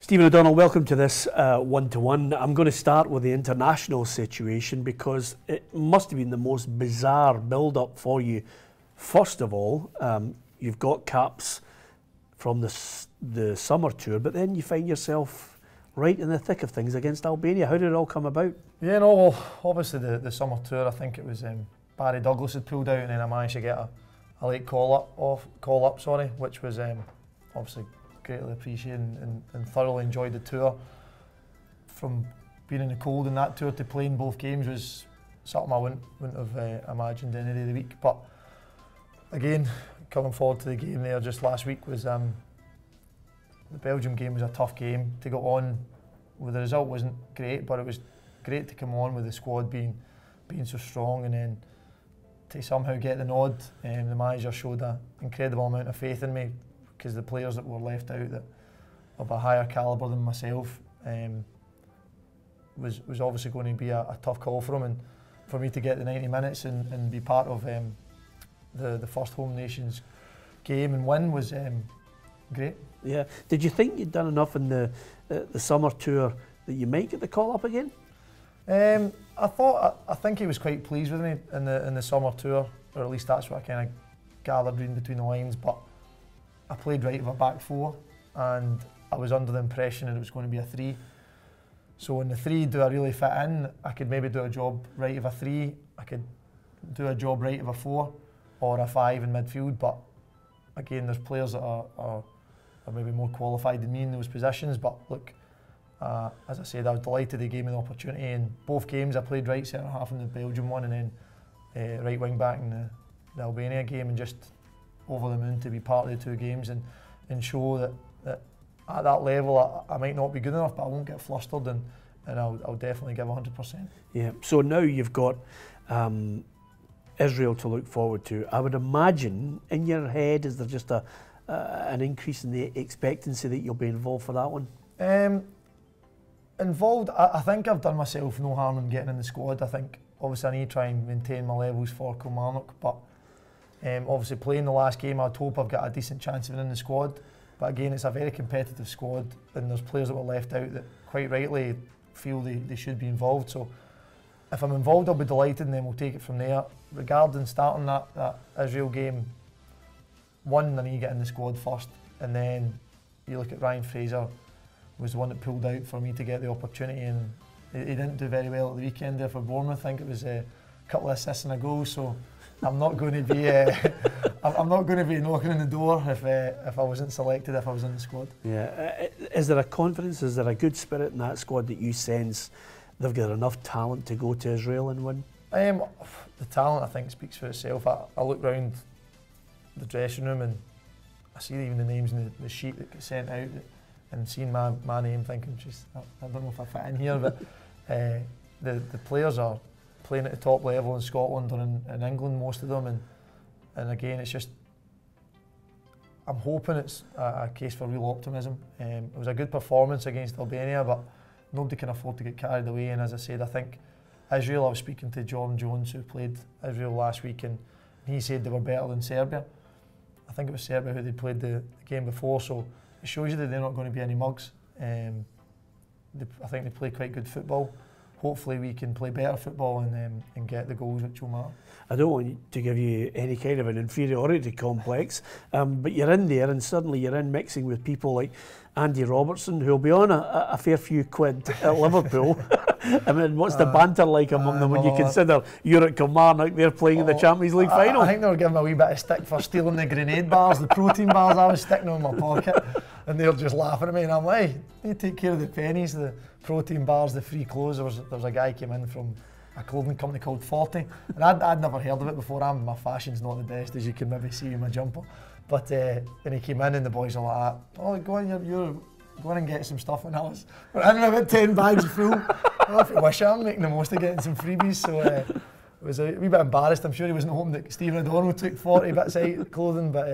Stephen O'Donnell, welcome to this one-to-one. I'm going to start with the international situation because it must have been the most bizarre build-up for you. First of all, you've got caps from the summer tour, but then you find yourself right in the thick of things against Albania. How did it all come about? Yeah, no, well, obviously the summer tour, I think it was Barry Douglas had pulled out, and then I managed to get a late call up, which was obviously greatly appreciated and thoroughly enjoyed the tour. From being in the cold in that tour to playing both games was something I wouldn't have imagined any day of the week. But again, coming forward to the game there just last week was the Belgium game was a tough game to get on. Well, the result wasn't great, but it was great to come on with the squad being so strong, and then to somehow get the nod. The manager showed an incredible amount of faith in me, because the players that were left out that of a higher calibre than myself was obviously going to be a tough call for him, and for me to get the 90 minutes and be part of the first home nations game and win was great. Yeah. Did you think you'd done enough in the summer tour that you might get the call up again? I think he was quite pleased with me in the summer tour, or at least that's what I kind of gathered reading between the lines. But I played right of a back four, and I was under the impression that it was going to be a three. So in the three, do I really fit in? I could maybe do a job right of a three, I could do a job right of a four, or a five in midfield. But again, there's players that are maybe more qualified than me in those positions. But look, as I said, I was delighted they gave me the opportunity. In both games, I played right centre half in the Belgium one, and then right wing back in the Albania game, and just over the moon to be part of the two games and show that at that level I might not be good enough, but I won't get flustered, and I'll definitely give 100%. Yeah. So now you've got Israel to look forward to. I would imagine in your head, is there just an increase in the expectancy that you'll be involved for that one? Involved, I think I've done myself no harm in getting in the squad. I think obviously I need to try and maintain my levels for Kilmarnock, but obviously playing the last game, I'd hope I've got a decent chance of being in the squad. But again, it's a very competitive squad, and there's players that were left out that quite rightly feel they should be involved. So if I'm involved, I'll be delighted, and then we'll take it from there. Regarding starting that Israel game, one, I need to get in the squad first, and then you look at Ryan Fraser, was the one that pulled out for me to get the opportunity, and he didn't do very well at the weekend there for Bournemouth. I think it was a couple of assists and a goal. So I'm not going to be I'm not going to be knocking on the door if I wasn't selected, if I was in the squad. Yeah. Is there a confidence? Is there a good spirit in that squad that you sense they've got enough talent to go to Israel and win? The talent, I think, speaks for itself. I look round the dressing room and I see even the names in the sheet that gets sent out, and seeing my name, thinking, just I don't know if I fit in here. But the players are playing at the top level in Scotland or in England, most of them, and again, it's just, I'm hoping it's a case for real optimism. It was a good performance against Albania, but nobody can afford to get carried away. And as I said, I think Israel, I was speaking to John Jones, who played Israel last week, and he said they were better than Serbia. I think it was Serbia who they played the game before, so it shows you that they're not going to be any mugs. I think they play quite good football. Hopefully we can play better football and get the goals which will matter. I don't want to give you any kind of an inferiority complex, but you're in there and suddenly you're in mixing with people like Andy Robertson, who'll be on a fair few quid at Liverpool. I mean, what's the banter like among them when you consider you're at Kilmarnock, they're playing in the Champions League final? I think they were giving me a wee bit of stick for stealing the grenade bars, the protein bars. I was sticking them in my pocket, and they were just laughing at me, and I'm like, hey, you take care of the pennies, the protein bars, the free clothes. There was a guy came in from a clothing company called 40, and I'd never heard of it before. My fashion's not the best, as you can maybe see in my jumper. But when he came in, and the boys were like, oh, go on, you're go on and get some stuff. And I was running about 10 bags full. If you wish, I'm making the most of getting some freebies. So it was a wee bit embarrassed. I'm sure he wasn't hoping that Stephen O'Donnell took 40 bits of clothing, but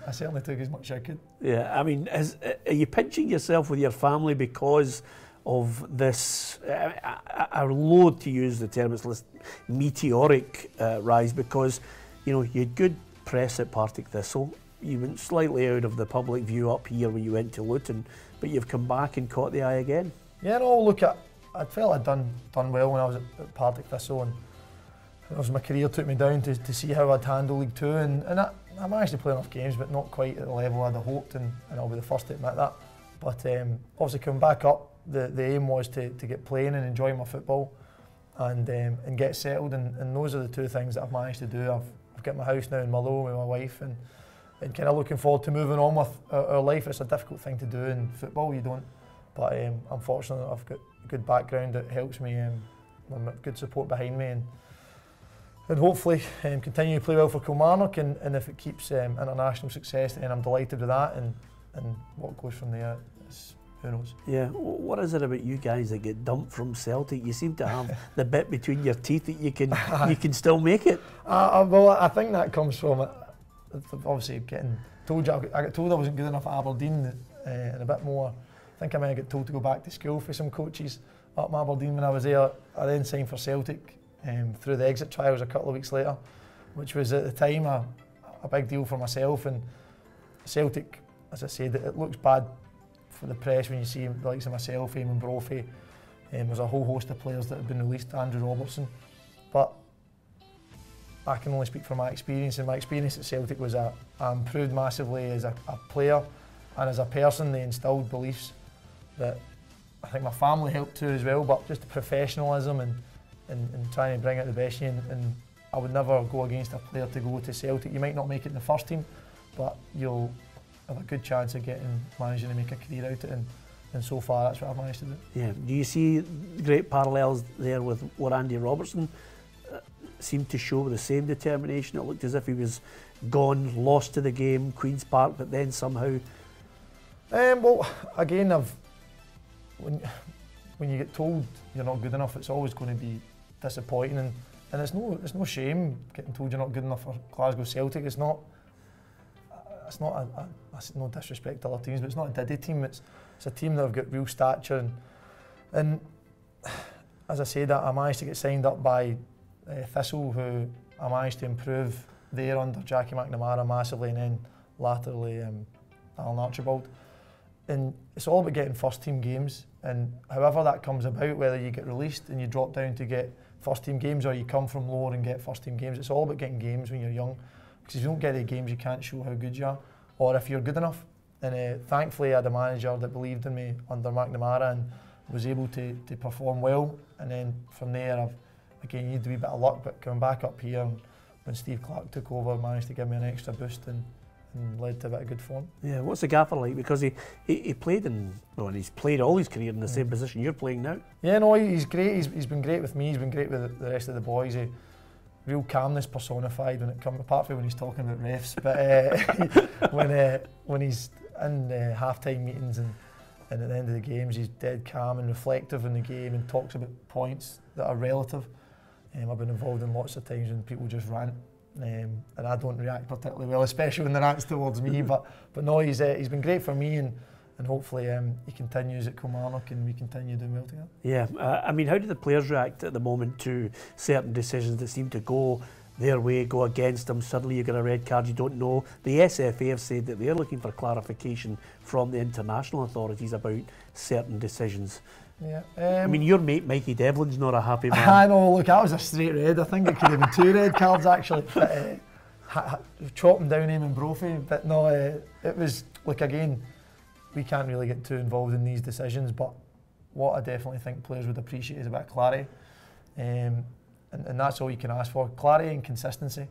I certainly took as much as I could. Yeah, I mean, are you pinching yourself with your family because of this, I loathe to use the term, it's this meteoric rise, because you had good press at Partick Thistle, you went slightly out of the public view up here when you went to Luton, but you've come back and caught the eye again. Yeah, no, look, I felt I'd done well when I was at Partick Thistle, and as my career took me down to see how I'd handle League Two, and I managed to play enough games, but not quite at the level I'd hoped, and I'll be the first to admit that. But obviously coming back up, the aim was to get playing and enjoying my football, and get settled, and those are the two things that I've managed to do. I've got my house now in Mallow with my wife, and kind of looking forward to moving on with our life. It's a difficult thing to do in football, you don't, but I'm fortunate I've got a good background that helps me, with good support behind me, and hopefully continue to play well for Kilmarnock, and if it keeps international success, then I'm delighted with that, and what goes from there, who knows. Yeah, what is it about you guys that get dumped from Celtic? You seem to have the bit between your teeth that you can still make it. Well, I think that comes from obviously getting told. I got told I wasn't good enough at Aberdeen, and a bit more. I think I might get told to go back to school for some coaches up in Aberdeen when I was there. I then signed for Celtic through the exit trials a couple of weeks later, which was at the time a big deal for myself. And Celtic, as I said, it looks bad for the press when you see the likes of myself, Eamon Brophy. There's a whole host of players that have been released, Andrew Robertson. But I can only speak from my experience, and my experience at Celtic was I improved massively as a player, and as a person they instilled beliefs that I think my family helped too as well, but just the professionalism and trying to bring out the best in you, and I would never go against a player to go to Celtic. You might not make it in the first team, but you'll have a good chance of managing to make a career out of it, and so far that's what I've managed to do. Yeah. Do you see great parallels there with what Andy Robertson seemed to show with the same determination? It looked as if he was gone, lost to the game, Queen's Park, but then somehow... Well, again, when you get told you're not good enough, it's always going to be disappointing, and it's no shame getting told you're not good enough for Glasgow Celtic. It's no disrespect to other teams, but it's not a diddy team. It's a team that have got real stature, and as I said, I managed to get signed up by Thistle, who I managed to improve there under Jackie McNamara massively, and then latterly Alan Archibald. And it's all about getting first team games, and however that comes about, whether you get released and you drop down to get first team games, or you come from lower and get first team games, it's all about getting games when you're young, because if you don't get the games you can't show how good you are, or if you're good enough. And thankfully I had a manager that believed in me under McNamara and was able to perform well, and then from there again, you need to be a bit of luck, but coming back up here, and when Steve Clarke took over, managed to give me an extra boost and led to a bit of good form. Yeah, what's the gaffer like? Because he played and he's played all his career in the same position you're playing now. Yeah, no, he's great. He's been great with me. He's been great with the rest of the boys. Real calmness personified when it comes, apart from when he's talking about refs. But when he's in half-time meetings and at the end of the games, he's dead calm and reflective in the game and talks about points that are relative. I've been involved in lots of times when people just rant. And I don't react particularly well, especially when they rant towards me. But no, he's been great for me, and hopefully he continues at Kilmarnock and we continue doing well together. Yeah, I mean, how do the players react at the moment to certain decisions that seem to go their way, go against them? Suddenly you get a red card, you don't know. The SFA have said that they're looking for clarification from the international authorities about certain decisions. Yeah. I mean, your mate Mikey Devlin's not a happy man. I know, look, that was a straight red. I think it could have been 2 red cards actually. But, chopping down Eamon Brophy, but no, it was, look, again, we can't really get too involved in these decisions, but what I definitely think players would appreciate is a bit of clarity, and that's all you can ask for, clarity and consistency,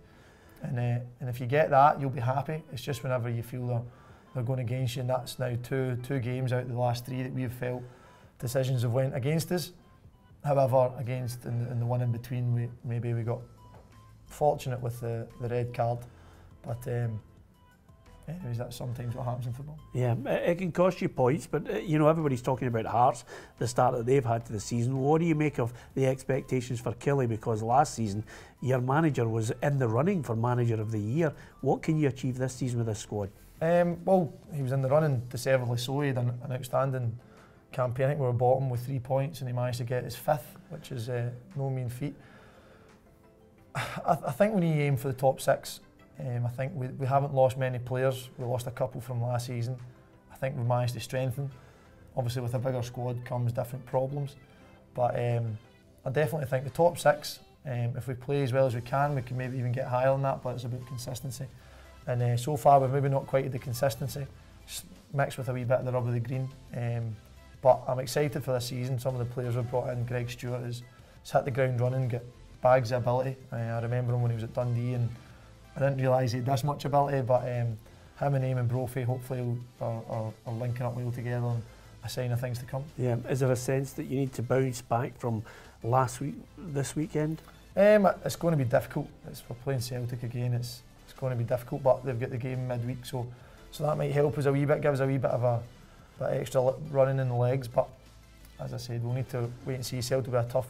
and if you get that, you'll be happy. It's just whenever you feel they're going against you, and that's now two games out of the last 3 that we've felt decisions have went against us. However, against in the one in between, we got fortunate with the red card, but anyways, that's sometimes what happens in football. Yeah, it can cost you points, but you know, everybody's talking about Hearts, the start that they've had to the season. What do you make of the expectations for Killie? Because last season your manager was in the running for manager of the year. What can you achieve this season with this squad? Well, he was in the running, deservedly so. He had an outstanding campaign. I think we were bottom with 3 points and he managed to get his 5th, which is no mean feat. I think we need to aim for the top 6. I think we haven't lost many players. We lost a couple from last season. I think we've managed to strengthen. Obviously with a bigger squad comes different problems, but I definitely think the top 6, if we play as well as we can maybe even get higher than that, but it's about consistency. And so far we've maybe not quite had the consistency, mixed with a wee bit of the rub of the green. But I'm excited for this season. Some of the players we've brought in, Greg Stewart has hit the ground running, got bags of ability. I remember him when he was at Dundee, and I didn't realise he had this much ability, but him and Eamon Brophy hopefully are linking up well together, and a sign of things to come. Yeah, is there a sense that you need to bounce back from last week, this weekend? It's going to be difficult. We're playing Celtic again. It's going to be difficult, but they've got the game midweek, so that might help us a wee bit, give us a wee bit of a bit extra running in the legs. But as I said, we'll need to wait and see. Celtic will be a tough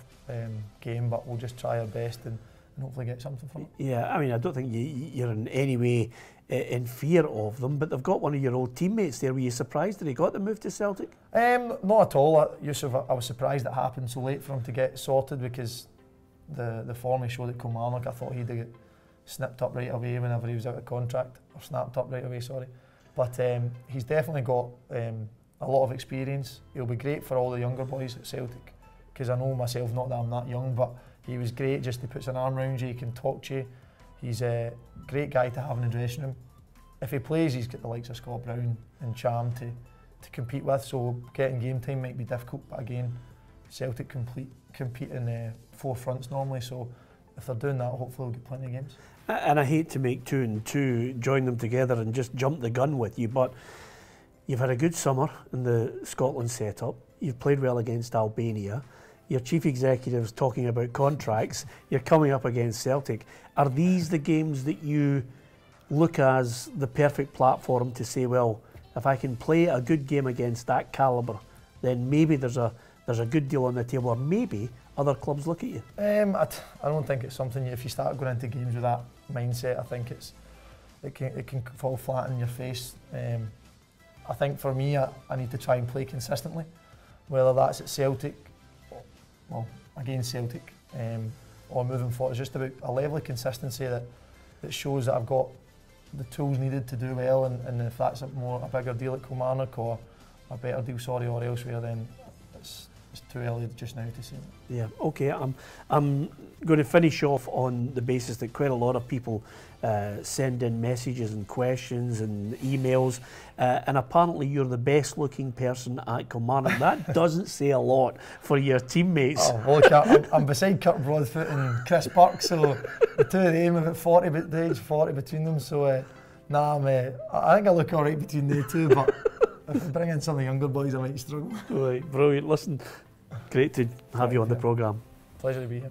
game, but we'll just try our best and hopefully get something from it. Yeah, I mean, I don't think you're in any way in fear of them, but they've got one of your old teammates there. Were you surprised that he got the move to Celtic? Not at all. Youve, I was surprised it happened so late for him to get sorted, because the form he showed at Kilmarnock, I thought he'd get snipped up right away whenever he was out of contract, or snapped up right away, sorry. But he's definitely got a lot of experience. He'll be great for all the younger boys at Celtic, because I know myself, not that I'm that young, but he was great. Just he puts an arm around you, he can talk to you. He's a great guy to have in the dressing room. If he plays, he's got the likes of Scott Brown and Cham to compete with, so getting game time might be difficult, but again, Celtic compete in 4 fronts normally, so if they're doing that, hopefully we'll get plenty of games. And I hate to make 2 and 2, join them together and just jump the gun with you, but you've had a good summer in the Scotland setup. You've played well against Albania. Your chief executive's talking about contracts. You're coming up against Celtic. Are these the games that you look as the perfect platform to say, well, if I can play a good game against that calibre, then maybe there's a good deal on the table, or maybe other clubs look at you? I don't think it's something, if you start going into games with that mindset, I think it can fall flat in your face. I think for me, I need to try and play consistently, whether that's at Celtic, well, against Celtic, or moving forward. It's just about a level of consistency that shows that I've got the tools needed to do well, and if that's a bigger deal at Kilmarnock, or a better deal, or elsewhere, then it's too early just now to say that. Yeah, okay. I'm going to finish off on the basis that quite a lot of people send in messages and questions and emails, and apparently you're the best looking person at Kilmarnock. That doesn't say a lot for your teammates. Oh, look, I'm beside Kirk Broadfoot and Chris Burke, so the two of them have about the age 40 between them, so I think I look alright between the two, but if I bring in some of the younger boys, I might struggle. Right, brilliant. Listen, great to have you on the programme. Pleasure to be here.